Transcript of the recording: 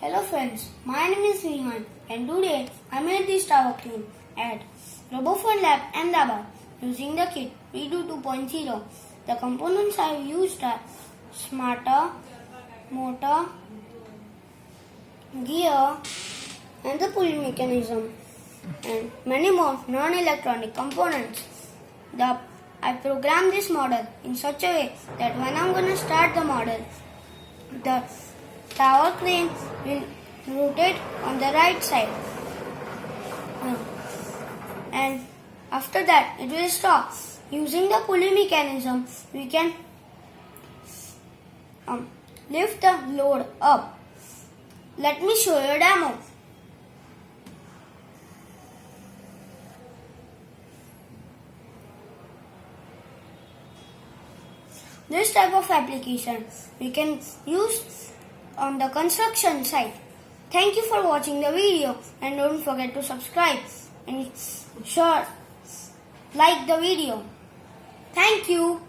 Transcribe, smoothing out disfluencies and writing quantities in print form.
Hello friends, my name is Vihaan and today I made this tower crane at Robofun Lab Ahmedabad using the kit Redo 2.0. The components I have used are starter, motor, gear and the pulley mechanism and many more non-electronic components. I programmed this model in such a way that when I'm going to start the model, the tower crane will rotate on the right side and after that it will stop. Using the pulley mechanism we can lift the load up. Let me show you a demo. This type of application we can use on the construction site. Thank you for watching the video and don't forget to subscribe and like the video. Thank you.